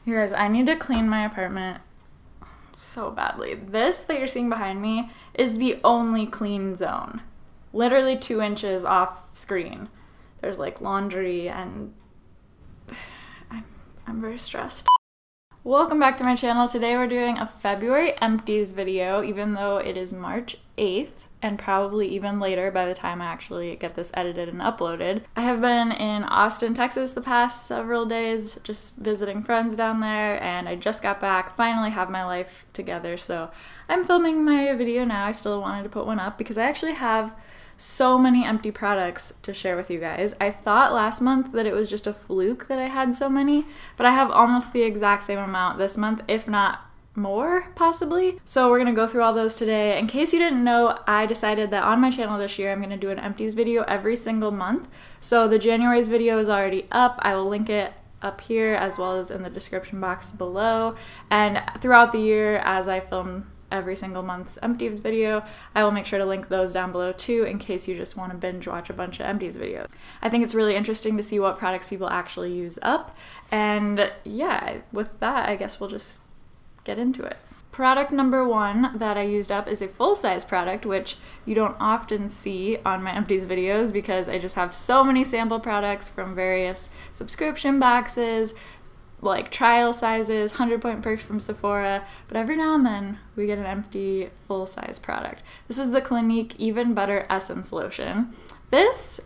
You guys, I need to clean my apartment so badly. This that you're seeing behind me is the only clean zone. Literally 2 inches off screen. There's like laundry and I'm very stressed. Welcome back to my channel. Today we're doing a February empties video, even though it is March 8th and probably even later by the time I actually get this edited and uploaded. I have been in Austin, Texas the past several days, just visiting friends down there, and I just got back, finally have my life together, so I'm filming my video now. I still wanted to put one up because I actually have so many empty products to share with you guys. I thought last month that it was just a fluke that I had so many, but I have almost the exact same amount this month, if not more, possibly. So we're gonna go through all those today. In case you didn't know, I decided that on my channel this year, I'm gonna do an empties video every single month. So the January's video is already up. I will link it up here as well as in the description box below. And throughout the year, as I film every single month's empties video, I will make sure to link those down below too, in case you just want to binge watch a bunch of empties videos. I think it's really interesting to see what products people actually use up, and yeah, with that I guess we'll just get into it. Product number 1 that I used up is a full-size product, which you don't often see on my empties videos because I just have so many sample products from various subscription boxes, like trial sizes, 100-point perks from Sephora, but every now and then we get an empty full-size product. This is the Clinique Even Better Essence Lotion. This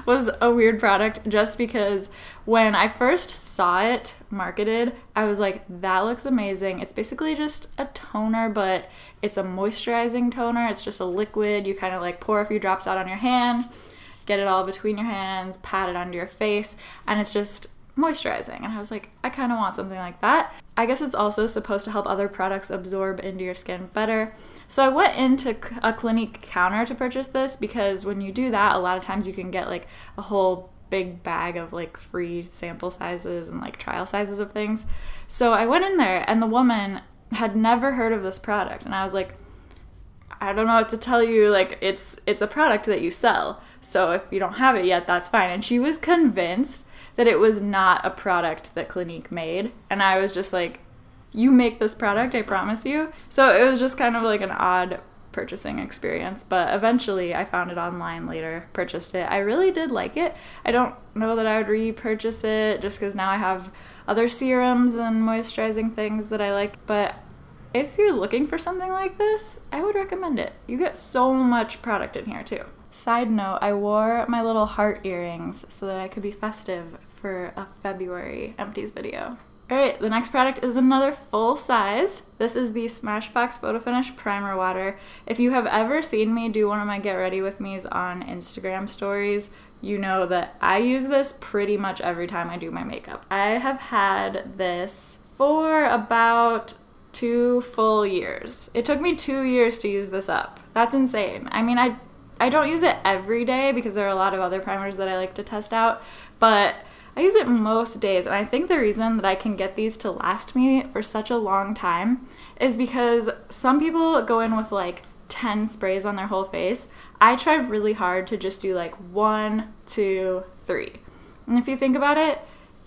was a weird product just because when I first saw it marketed, I was like, that looks amazing. It's basically just a toner, but it's a moisturizing toner. It's just a liquid. You kind of like pour a few drops out on your hand, get it all between your hands, pat it onto your face, and it's just moisturizing. And I was like, I kind of want something like that. I guess it's also supposed to help other products absorb into your skin better. So I went into a Clinique counter to purchase this because when you do that, a lot of times you can get like a whole big bag of like free sample sizes and like trial sizes of things. So I went in there and the woman had never heard of this product, and I was like, I don't know what to tell you, like it's a product that you sell, so if you don't have it yet, that's fine. And she was convinced that it was not a product that Clinique made, and I was just like, you make this product, I promise you. So it was just kind of like an odd purchasing experience, but eventually I found it online later, purchased it. I really did like it. I don't know that I would repurchase it just because now I have other serums and moisturizing things that I like, but if you're looking for something like this, I would recommend it. You get so much product in here too. Side note, I wore my little heart earrings so that I could be festive for a February empties video. Alright, the next product is another full size. This is the Smashbox Photo Finish Primer Water. If you have ever seen me do one of my Get Ready With Me's on Instagram stories, you know that I use this pretty much every time I do my makeup. I have had this for about 2 full years. It took me 2 years to use this up. That's insane. I mean, I don't use it every day because there are a lot of other primers that I like to test out, but I use it most days, and I think the reason that I can get these to last me for such a long time is because some people go in with like 10 sprays on their whole face. I try really hard to just do like 1, 2, 3. And if you think about it,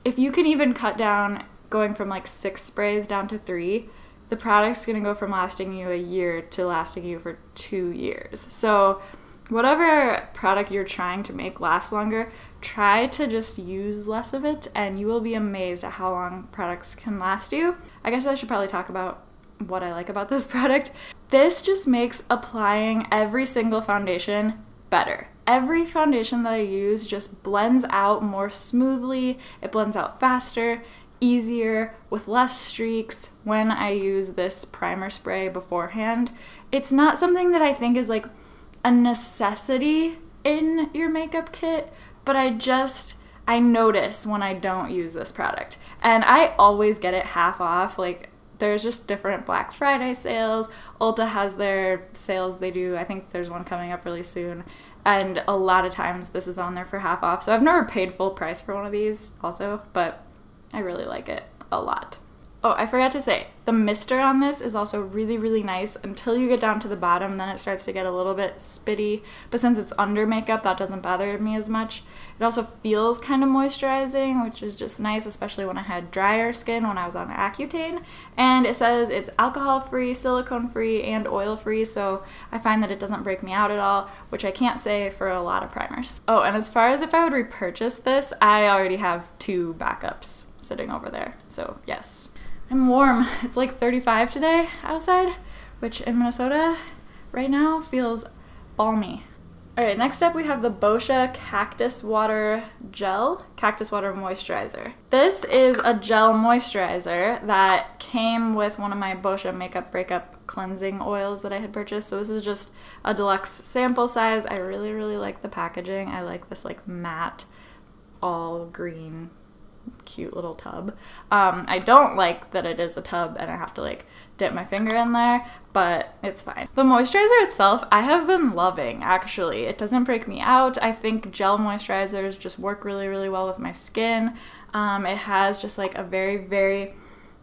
if you can even cut down going from like 6 sprays down to 3, the product's gonna go from lasting you a year to lasting you for 2 years. So whatever product you're trying to make last longer, try to just use less of it and you will be amazed at how long products can last you. I guess I should probably talk about what I like about this product. This just makes applying every single foundation better. Every foundation that I use just blends out more smoothly, it blends out faster, easier, with less streaks when I use this primer spray beforehand. It's not something that I think is like a necessity in your makeup kit, but I notice when I don't use this product. And I always get it half off. Like, there's just different Black Friday sales. Ulta has their sales they do. I think there's one coming up really soon. And a lot of times this is on there for half off. So I've never paid full price for one of these also, but I really like it a lot. Oh, I forgot to say, the mister on this is also really, really nice until you get down to the bottom. Then it starts to get a little bit spitty. But since it's under makeup, that doesn't bother me as much. It also feels kind of moisturizing, which is just nice, especially when I had drier skin when I was on Accutane. And it says it's alcohol-free, silicone-free, and oil-free, so I find that it doesn't break me out at all, which I can't say for a lot of primers. Oh, and as far as if I would repurchase this, I already have 2 backups sitting over there, so yes. I'm warm. It's like 35 today outside, which in Minnesota right now feels balmy. Alright, next up we have the Boscia Cactus Water Gel, Cactus Water Moisturizer. This is a gel moisturizer that came with one of my Boscia Makeup Breakup cleansing oils that I had purchased. So this is just a deluxe sample size. I really, really like the packaging. I like this like matte, all green, cute little tub. I don't like that it is a tub and I have to like dip my finger in there, but it's fine. The moisturizer itself, I have been loving actually. It doesn't break me out. I think gel moisturizers just work really, really well with my skin. It has just like a very, very,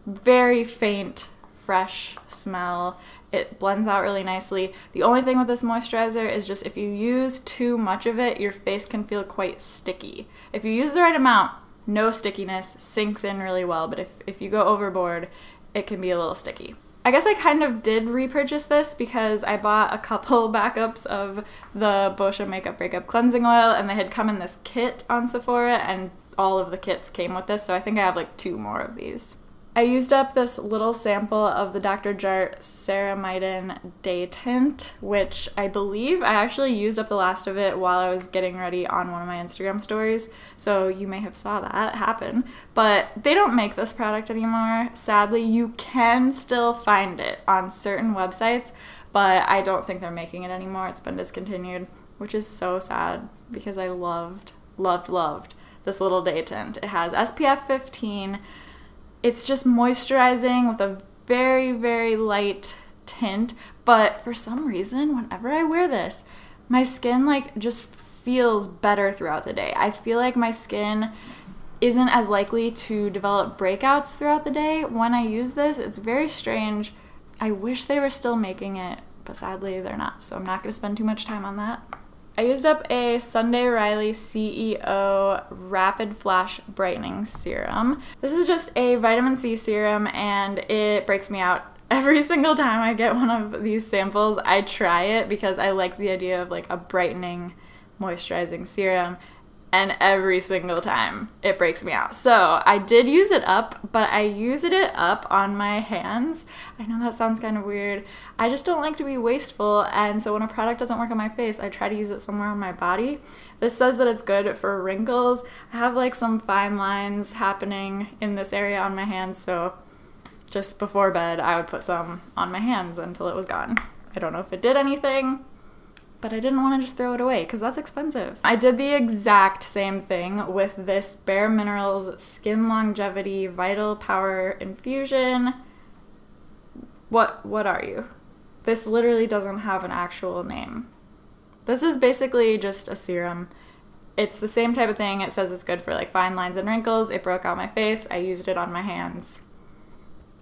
very faint, fresh smell. It blends out really nicely. The only thing with this moisturizer is just if you use too much of it, your face can feel quite sticky. If you use the right amount, no stickiness, sinks in really well, but if you go overboard, it can be a little sticky. I guess I kind of did repurchase this because I bought a couple backups of the Boscia Makeup Breakup Cleansing Oil, and they had come in this kit on Sephora, and all of the kits came with this, so I think I have like 2 more of these. I used up this little sample of the Dr. Jart Ceramidin Day Tint, which I believe I actually used up the last of it while I was getting ready on one of my Instagram stories, so you may have saw that happen. But they don't make this product anymore. Sadly, you can still find it on certain websites, but I don't think they're making it anymore. It's been discontinued, which is so sad because I loved this little day tint. It has SPF 15. It's just moisturizing with a very, very light tint, but for some reason, whenever I wear this, my skin like just feels better throughout the day. I feel like my skin isn't as likely to develop breakouts throughout the day when I use this. It's very strange. I wish they were still making it, but sadly they're not, so I'm not going to spend too much time on that. I used up a Sunday Riley CEO Rapid Flash Brightening Serum. This is just a vitamin C serum and it breaks me out every single time I get one of these samples. I try it because I like the idea of like a brightening, moisturizing serum, and every single time it breaks me out. So I did use it up, but I used it up on my hands. I know that sounds kind of weird. I just don't like to be wasteful, and so when a product doesn't work on my face, I try to use it somewhere on my body. This says that it's good for wrinkles. I have like some fine lines happening in this area on my hands, so just before bed I would put some on my hands until it was gone. I don't know if it did anything, but I didn't want to just throw it away because that's expensive. I did the exact same thing with this Bare Minerals Skin Longevity Vital Power Infusion. What are you? This literally doesn't have an actual name. This is basically just a serum. It's the same type of thing. It says it's good for like fine lines and wrinkles. It broke out my face. I used it on my hands.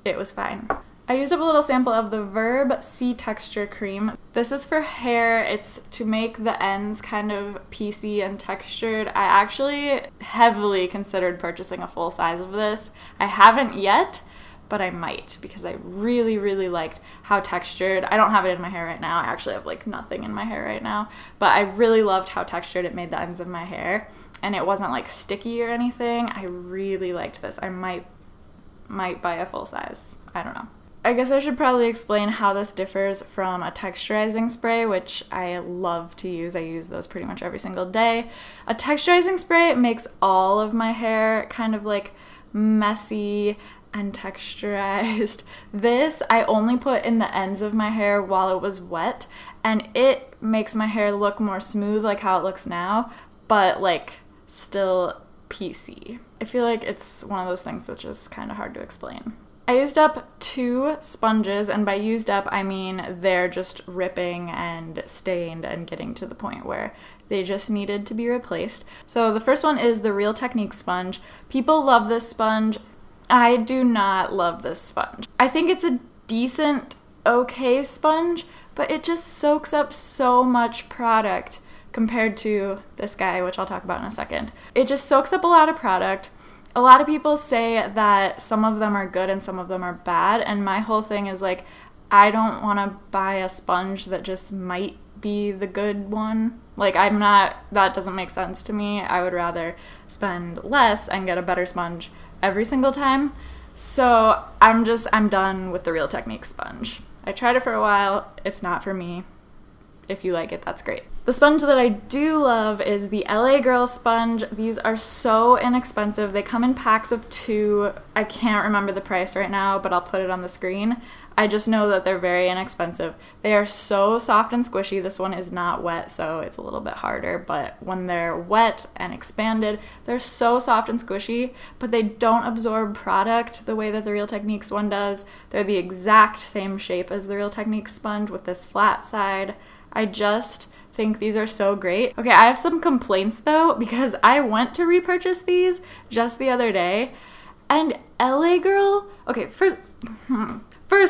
It was fine. I used up a little sample of the Verb C Texture Cream. This is for hair. It's to make the ends kind of piecey and textured. I actually heavily considered purchasing a full size of this. I haven't yet, but I might because I really, really liked how textured. I don't have it in my hair right now. I actually have like nothing in my hair right now, but I really loved how textured it made the ends of my hair, and it wasn't like sticky or anything. I really liked this. I might buy a full size. I don't know. I guess I should probably explain how this differs from a texturizing spray, which I love to use. I use those pretty much every single day. A texturizing spray makes all of my hair kind of like messy and texturized. This I only put in the ends of my hair while it was wet, and it makes my hair look more smooth like how it looks now, but like still piecey. I feel like it's one of those things that's just kind of hard to explain. I used up 2 sponges, and by used up, I mean they're just ripping and stained and getting to the point where they just needed to be replaced. So the first one is the Real Technique sponge. People love this sponge. I do not love this sponge. I think it's a decent, okay sponge, but it just soaks up so much product compared to this guy, which I'll talk about in a second. It just soaks up a lot of product. A lot of people say that some of them are good and some of them are bad, and my whole thing is like, I don't want to buy a sponge that just might be the good one. Like, that doesn't make sense to me. I would rather spend less and get a better sponge every single time. So I'm done with the Real Techniques sponge. I tried it for a while. It's not for me. If you like it, that's great. The sponge that I do love is the LA Girl sponge. These are so inexpensive. They come in packs of 2. I can't remember the price right now, but I'll put it on the screen. I just know that they're very inexpensive. They are so soft and squishy. This one is not wet, so it's a little bit harder, but when they're wet and expanded, they're so soft and squishy, but they don't absorb product the way that the Real Techniques one does. They're the exact same shape as the Real Techniques sponge with this flat side. I just think these are so great. Okay, I have some complaints though, because I went to repurchase these just the other day, and LA Girl, okay, first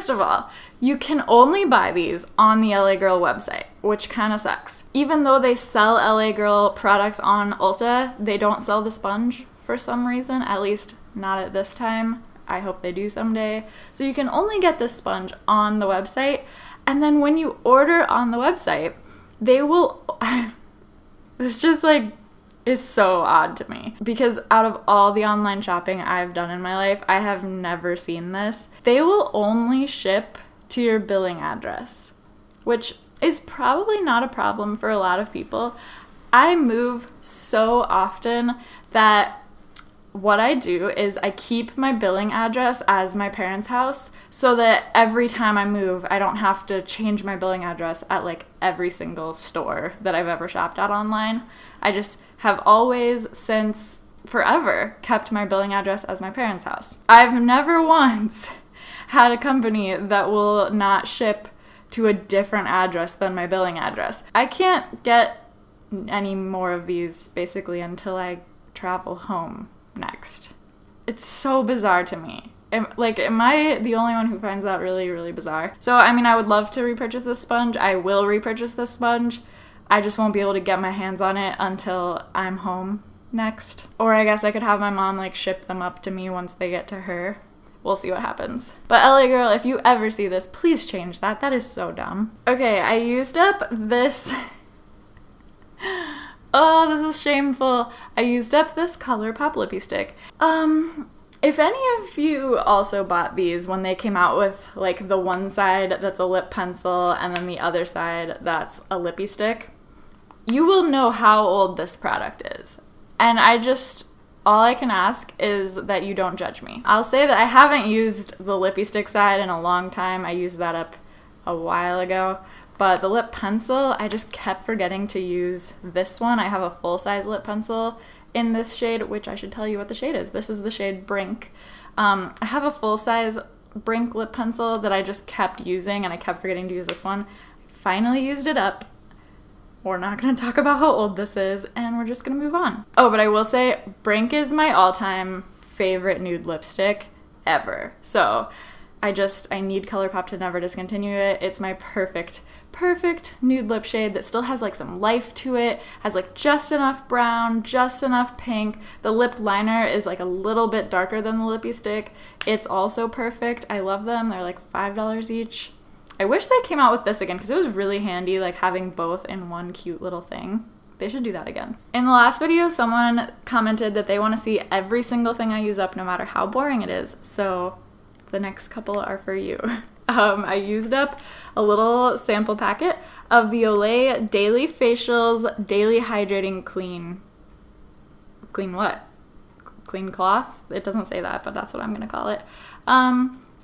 of all, you can only buy these on the LA Girl website, which kind of sucks. Even though they sell LA Girl products on Ulta, they don't sell the sponge for some reason, at least not at this time. I hope they do someday. So you can only get this sponge on the website. And then when you order on the website, they will, this just like is so odd to me, because out of all the online shopping I've done in my life, I have never seen this. They will only ship to your billing address, which is probably not a problem for a lot of people. I move so often that what I do is I keep my billing address as my parents' house so that every time I move, I don't have to change my billing address at like every single store that I've ever shopped at online. I just have always, since forever, kept my billing address as my parents' house. I've never once had a company that will not ship to a different address than my billing address. I can't get any more of these basically until I travel home next. It's so bizarre to me. Am I the only one who finds that really, really bizarre? So, I mean, I would love to repurchase this sponge. I will repurchase this sponge. I just won't be able to get my hands on it until I'm home next. Or I guess I could have my mom like ship them up to me once they get to her. We'll see what happens. But LA Girl, if you ever see this, please change that. That is so dumb. Okay, I used up this oh, this is shameful. I used up this ColourPop lippy stick. If any of you also bought these when they came out with like the one side that's a lip pencil and then the other side that's a lippy stick, you will know how old this product is. And all I can ask is that you don't judge me. I'll say that I haven't used the lippy stick side in a long time. I used that up a while ago. But the lip pencil, I just kept forgetting to use this one. I have a full-size lip pencil in this shade, which I should tell you what the shade is. This is the shade Brink. I have a full-size Brink lip pencil that I just kept using, and I kept forgetting to use this one. Finally used it up. We're not going to talk about how old this is, and we're just going to move on. Oh, but I will say, Brink is my all-time favorite nude lipstick ever. So I need ColourPop to never discontinue it. It's my perfect nude lip shade that still has like some life to it, has like just enough brown, just enough pink. The lip liner is like a little bit darker than the lippy stick. It's also perfect. I love them. They're like $5 each. I wish they came out with this again because it was really handy, like having both in one cute little thing. They should do that again. In the last video, someone commented that they want to see every single thing I use up no matter how boring it is. So the next couple are for you. I used up a little sample packet of the Olay Daily Facials Daily Hydrating Clean what? Clean cloth? It doesn't say that, but that's what I'm gonna call it.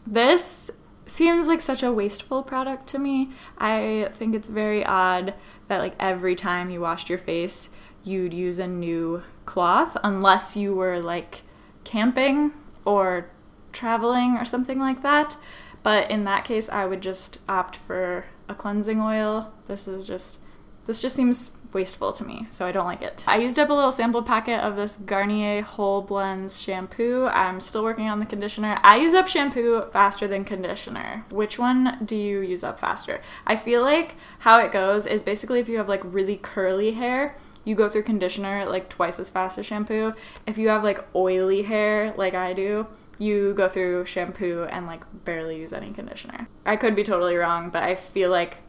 This seems like such a wasteful product to me. I think it's very odd that like every time you washed your face, you'd use a new cloth unless you were like camping or traveling or something like that. But in that case, I would just opt for a cleansing oil. This just seems wasteful to me, so I don't like it. I used up a little sample packet of this Garnier Whole Blends shampoo. I'm still working on the conditioner. I use up shampoo faster than conditioner. Which one do you use up faster? I feel like how it goes is basically if you have like really curly hair, you go through conditioner like twice as fast as shampoo. If you have like oily hair like I do, you go through shampoo and like barely use any conditioner. I could be totally wrong, but I feel like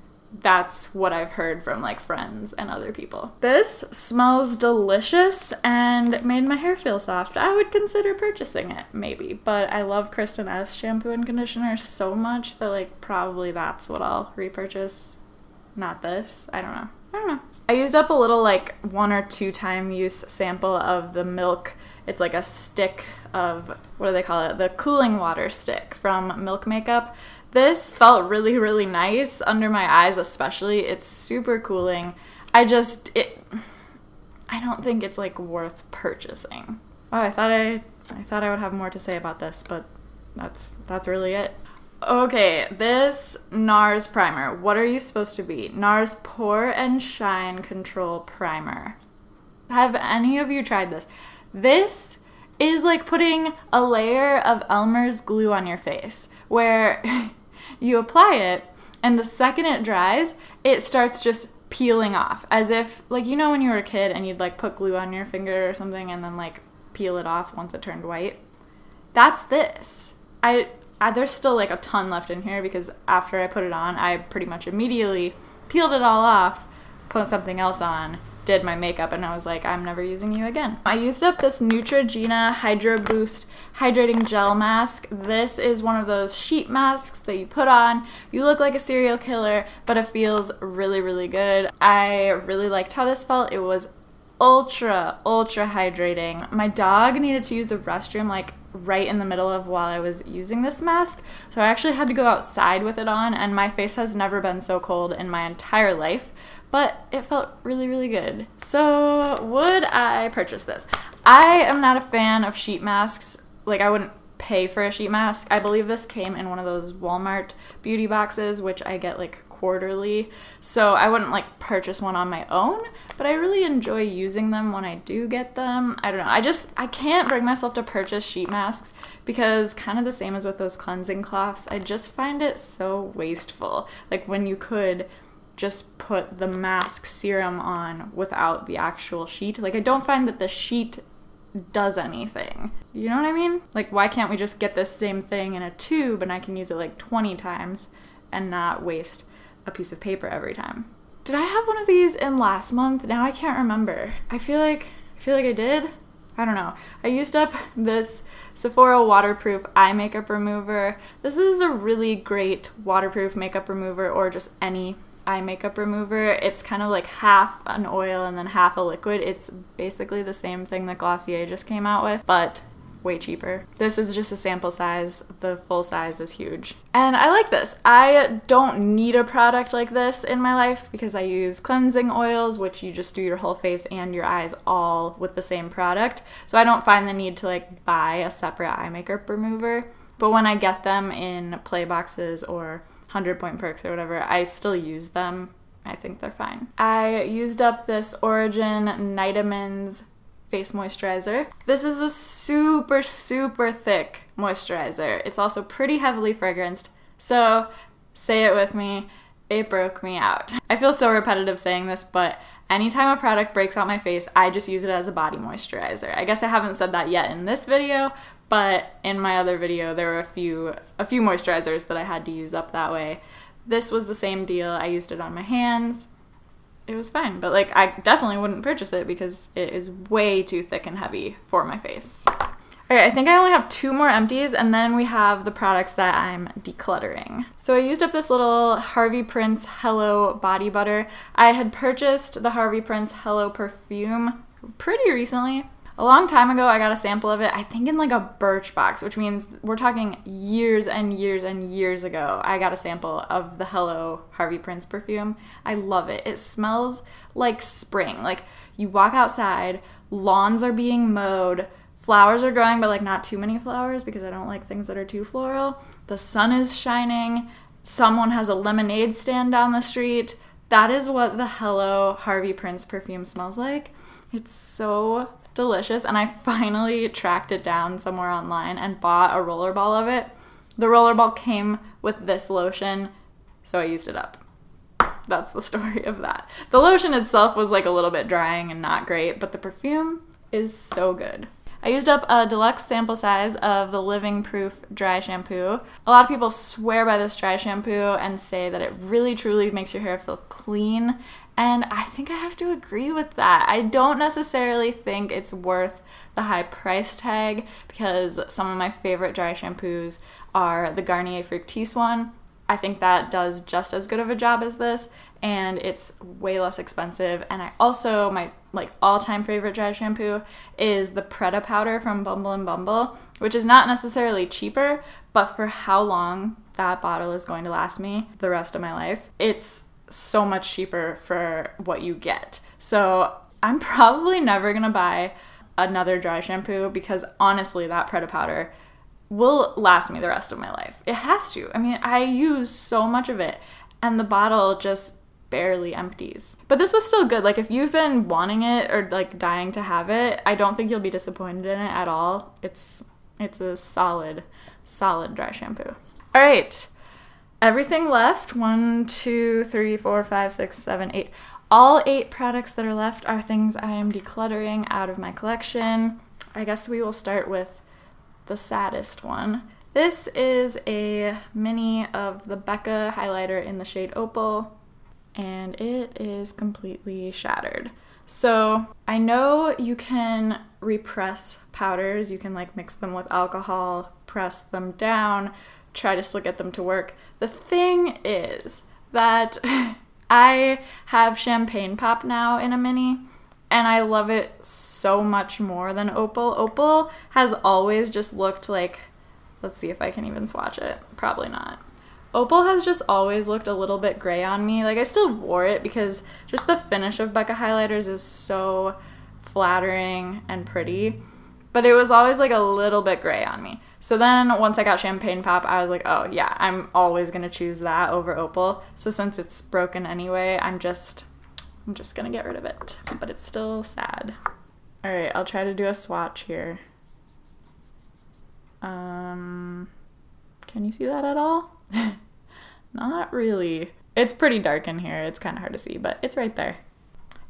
that's what I've heard from like friends and other people. This smells delicious and made my hair feel soft. I would consider purchasing it maybe, but I love Kristen S shampoo and conditioner so much that like probably that's what I'll repurchase. Not this. I don't know. I used up a little like 1 or 2 time use sample of the Milk. It's like a stick of, what do they call it? The cooling water stick from Milk Makeup. This felt really, really nice under my eyes especially. It's super cooling. I don't think it's like worth purchasing. Oh, I thought I would have more to say about this, but that's really it. Okay, this Nars primer. What are you supposed to be? Nars Pore and Shine Control Primer. Have any of you tried this? This is like putting a layer of Elmer's glue on your face, where you apply it, and the second it dries, it starts just peeling off, as if, like, you know when you were a kid and you'd like put glue on your finger or something and then like peel it off once it turned white? That's this. There's still like a ton left in here because after I put it on, I pretty much immediately peeled it all off, put something else on, did my makeup, and I was like, I'm never using you again. I used up this Neutrogena Hydro Boost Hydrating Gel Mask. This is one of those sheet masks that you put on. You look like a serial killer, but it feels really, really good. I really liked how this felt. It was ultra hydrating. My dog needed to use the restroom like right in the middle of while I was using this mask, so I actually had to go outside with it on, and my face has never been so cold in my entire life, but it felt really, really good. So would I purchase this? I am not a fan of sheet masks. Like, I wouldn't pay for a sheet mask. I believe this came in one of those Walmart beauty boxes, which I get like quarterly, so I wouldn't like purchase one on my own, but I really enjoy using them when I do get them. I don't know, I can't bring myself to purchase sheet masks because, kind of the same as with those cleansing cloths, I just find it so wasteful, like when you could just put the mask serum on without the actual sheet. Like, I don't find that the sheet does anything. You know what I mean? Like, why can't we just get this same thing in a tube and I can use it like 20 times and not waste a piece of paper every time? Did I have one of these in last month? Now I can't remember. I feel like I did. I don't know. I used up this Sephora waterproof eye makeup remover. This is a really great waterproof makeup remover, or just any eye makeup remover. It's kind of like half an oil and then half a liquid. It's basically the same thing that Glossier just came out with, but way cheaper. This is just a sample size. The full size is huge. And I like this. I don't need a product like this in my life because I use cleansing oils, which you just do your whole face and your eyes all with the same product. So I don't find the need to like buy a separate eye makeup remover. But when I get them in play boxes or 100-point perks or whatever, I still use them. I think they're fine. I used up this Origin Nitamins face moisturizer. This is a super thick moisturizer. It's also pretty heavily fragranced, so say it with me, it broke me out. I feel so repetitive saying this, but anytime a product breaks out my face, I just use it as a body moisturizer. I guess I haven't said that yet in this video, but in my other video there were a few moisturizers that I had to use up that way. This was the same deal. I used it on my hands. It was fine, but like, I definitely wouldn't purchase it because it is way too thick and heavy for my face. Okay, I think I only have 2 more empties, and then we have the products that I'm decluttering. So I used up this little Harvey Prince Hello Body Butter. I had purchased the Harvey Prince Hello perfume pretty recently. A long time ago, I got a sample of it, I think in like a Birchbox, which means we're talking years and years and years ago. I got a sample of the Hello Harvey Prince perfume. I love it. It smells like spring. Like, you walk outside, lawns are being mowed, flowers are growing, but like not too many flowers because I don't like things that are too floral. The sun is shining. Someone has a lemonade stand down the street. That is what the Hello Harvey Prince perfume smells like. It's so delicious, and I finally tracked it down somewhere online and bought a rollerball of it. The rollerball came with this lotion, so I used it up. That's the story of that. The lotion itself was like a little bit drying and not great, but the perfume is so good. I used up a deluxe sample size of the Living Proof dry shampoo. A lot of people swear by this dry shampoo and say that it really truly makes your hair feel clean, and I think I have to agree with that. I don't necessarily think it's worth the high price tag because some of my favorite dry shampoos are the Garnier Fructis one. I think that does just as good of a job as this, and it's way less expensive. And I also, my like all-time favorite dry shampoo is the Preta powder from Bumble and Bumble, which is not necessarily cheaper, but for how long that bottle is going to last me the rest of my life, it's so much cheaper for what you get. So I'm probably never gonna buy another dry shampoo because honestly, that Preta powder will last me the rest of my life. It has to. I mean, I use so much of it, and the bottle just barely empties. But this was still good. Like, if you've been wanting it or like dying to have it, I don't think you'll be disappointed in it at all. It's a solid dry shampoo. All right, everything left. 1, 2, 3, 4, 5, 6, 7, 8. All 8 products that are left are things I am decluttering out of my collection. I guess we will start with the saddest one. This is a mini of the Becca highlighter in the shade Opal, and it is completely shattered. So I know you can repress powders. You can like mix them with alcohol, press them down, try to still get them to work. The thing is that I have Champagne Pop now in a mini, and I love it so much more than Opal. Opal has always just looked like, let's see if I can even swatch it. Probably not. Opal has just always looked a little bit gray on me. Like, I still wore it because just the finish of Becca highlighters is so flattering and pretty, but it was always like a little bit gray on me. So then once I got Champagne Pop, I was like, oh yeah, I'm always gonna choose that over Opal. So since it's broken anyway, I'm just gonna get rid of it, but it's still sad. All right, I'll try to do a swatch here. Can you see that at all? Not really. It's pretty dark in here. It's kind of hard to see, but it's right there.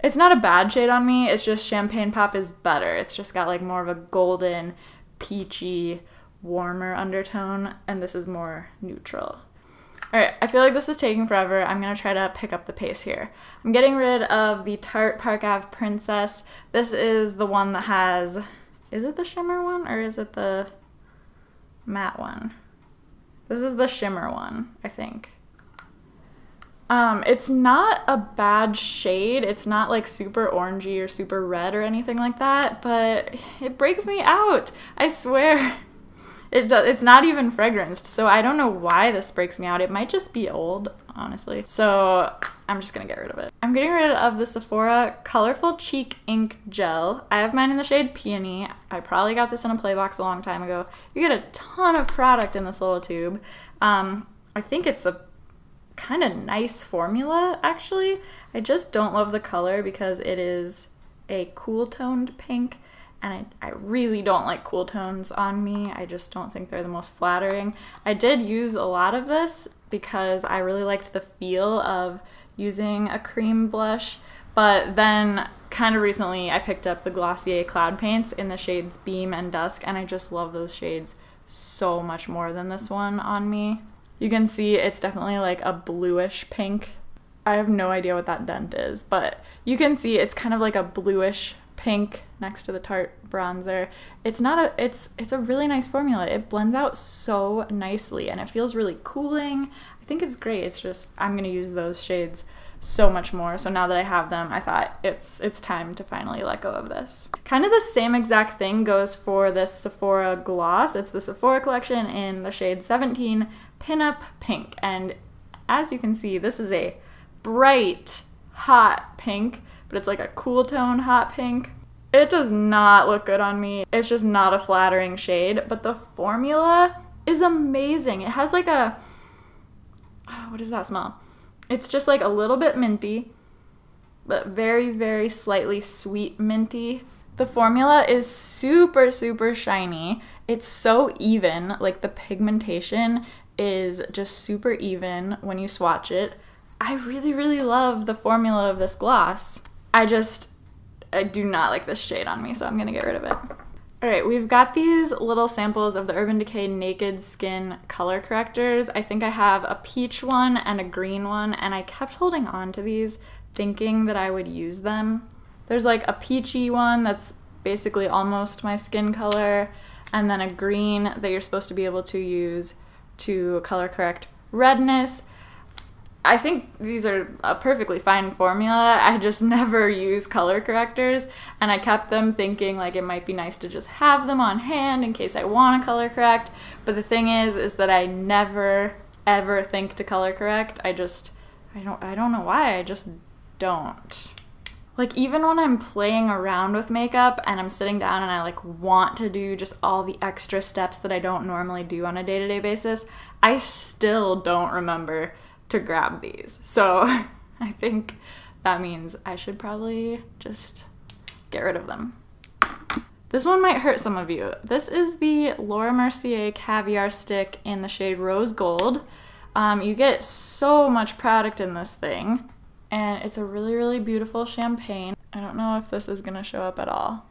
It's not a bad shade on me. It's just Champagne Pop is better. It's just got like more of a golden, peachy, warmer undertone, and this is more neutral. All right, I feel like this is taking forever. I'm gonna try to pick up the pace here. I'm getting rid of the Tarte Park Ave Princess. This is the one that has, is it the shimmer one or is it the matte one? This is the shimmer one, I think. It's not a bad shade. It's not like super orangey or super red or anything like that, but it breaks me out. I swear. It's not even fragranced, so I don't know why this breaks me out. It might just be old, honestly. So I'm just gonna get rid of it. I'm getting rid of the Sephora Colorful Cheek Ink Gel. I have mine in the shade Peony. I probably got this in a play box a long time ago. You get a ton of product in this little tube. I think it's a kind of nice formula, actually. I just don't love the color because it is a cool toned pink, and I really don't like cool tones on me. I just don't think they're the most flattering. I did use a lot of this because I really liked the feel of using a cream blush, but then kind of recently I picked up the Glossier Cloud Paints in the shades Beam and Dusk, and I just love those shades so much more than this one on me. You can see it's definitely like a bluish pink. I have no idea what that dent is, but you can see it's kind of like a bluish pink next to the Tarte bronzer. It's a really nice formula. It blends out so nicely and it feels really cooling. I think it's great. It's just I'm gonna use those shades so much more. So now that I have them, I thought it's time to finally let go of this. Kind of the same exact thing goes for this Sephora gloss. It's the Sephora collection in the shade 17 Pinup Pink, and as you can see, this is a bright, hot pink, but it's like a cool tone hot pink. It does not look good on me. It's just not a flattering shade, but the formula is amazing. It has like a, what does that smell? It's just like a little bit minty, but very, very slightly sweet minty. The formula is super, super shiny. It's so even, like the pigmentation is just super even when you swatch it. I really, really love the formula of this gloss. I do not like this shade on me, so I'm gonna get rid of it. All right, we've got these little samples of the Urban Decay Naked Skin color correctors. I think I have a peach one and a green one, and I kept holding on to these thinking that I would use them. There's like a peachy one that's basically almost my skin color, and then a green that you're supposed to be able to use to color correct redness. I think these are a perfectly fine formula. I just never use color correctors, and I kept them thinking like it might be nice to just have them on hand in case I want to color correct. But the thing is that I never ever think to color correct. I don't know why. I just don't. Like even when I'm playing around with makeup and I'm sitting down and I like want to do just all the extra steps that I don't normally do on a day-to-day basis, I still don't remember to grab these. So I think that means I should probably just get rid of them. This one might hurt some of you. This is the Laura Mercier Caviar Stick in the shade Rose Gold. You get so much product in this thing, and it's a really, really beautiful champagne. I don't know if this is gonna show up at all.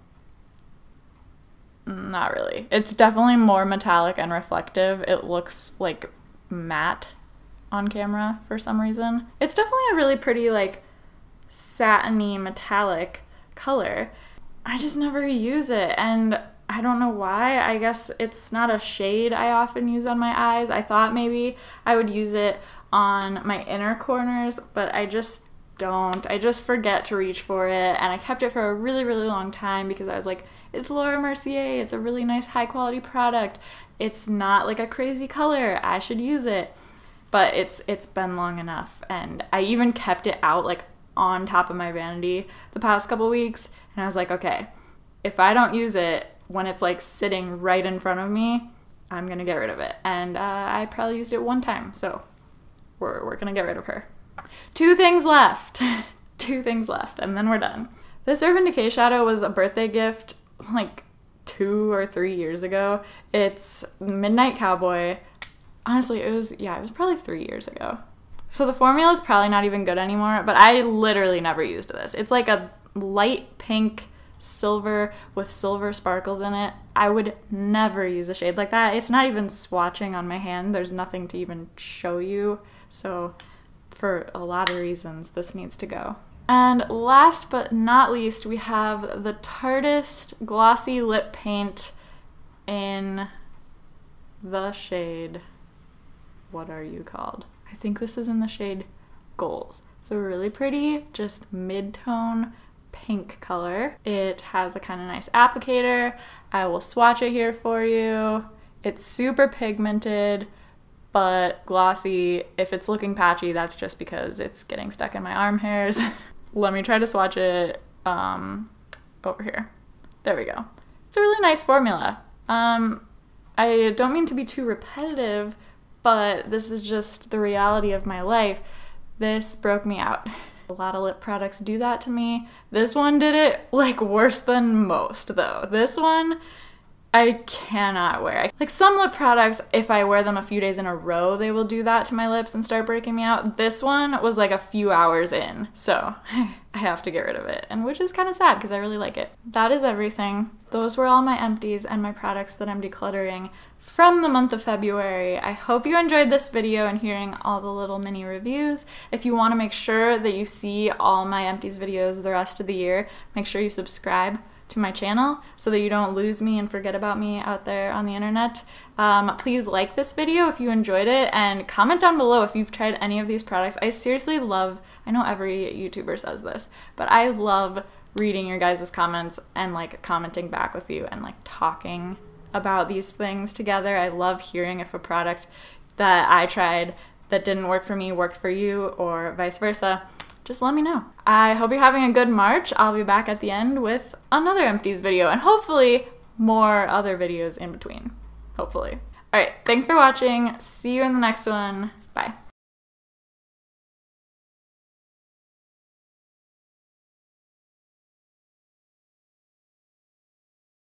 Not really. It's definitely more metallic and reflective. It looks like matte on camera for some reason. It's definitely a really pretty like satiny metallic color. I just never use it, and I don't know why. I guess it's not a shade I often use on my eyes. I thought maybe I would use it on my inner corners, but I just don't. I just forget to reach for it, and I kept it for a really, really long time because I was like, it's Laura Mercier, it's a really nice high quality product. It's not like a crazy color, I should use it. But it's been long enough, and I even kept it out like on top of my vanity the past couple weeks, and I was like, okay, if I don't use it when it's like sitting right in front of me, I'm gonna get rid of it. And I probably used it one time, so we're gonna get rid of her. 2 things left. 2 things left, and then we're done. This Urban Decay shadow was a birthday gift like 2 or 3 years ago. It's Midnight Cowboy. Honestly, it was probably 3 years ago. So the formula is probably not even good anymore, but I literally never used this. It's like a light pink silver with silver sparkles in it. I would never use a shade like that. It's not even swatching on my hand. There's nothing to even show you. So for a lot of reasons, this needs to go. And last but not least, we have the Tarteist Glossy Lip Paint in the shade, what are you called? I think this is in the shade Goals. So really pretty, just mid-tone pink color. It has a kind of nice applicator. I will swatch it here for you. It's super pigmented, but glossy. If it's looking patchy, that's just because it's getting stuck in my arm hairs. Let me try to swatch it over here. There we go. It's a really nice formula. I don't mean to be too repetitive, but this is just the reality of my life. This broke me out. A lot of lip products do that to me. This one did it like worse than most though. This one I cannot wear. Like some lip products, if I wear them a few days in a row, they will do that to my lips and start breaking me out. This one was like a few hours in, so I have to get rid of it, and which is kind of sad because I really like it. That is everything. Those were all my empties and my products that I'm decluttering from the month of February. I hope you enjoyed this video and hearing all the little mini reviews. If you want to make sure that you see all my empties videos the rest of the year, make sure you subscribe to my channel so that you don't lose me and forget about me out there on the internet. Please like this video if you enjoyed it, and comment down below if you've tried any of these products. I seriously love, I know every YouTuber says this, but I love reading your guys' comments and like commenting back with you and like talking about these things together. I love hearing if a product that I tried that didn't work for me worked for you, or vice versa. Just let me know. I hope you're having a good March. I'll be back at the end with another empties video and hopefully more other videos in between. Hopefully. All right, thanks for watching. See you in the next one. Bye.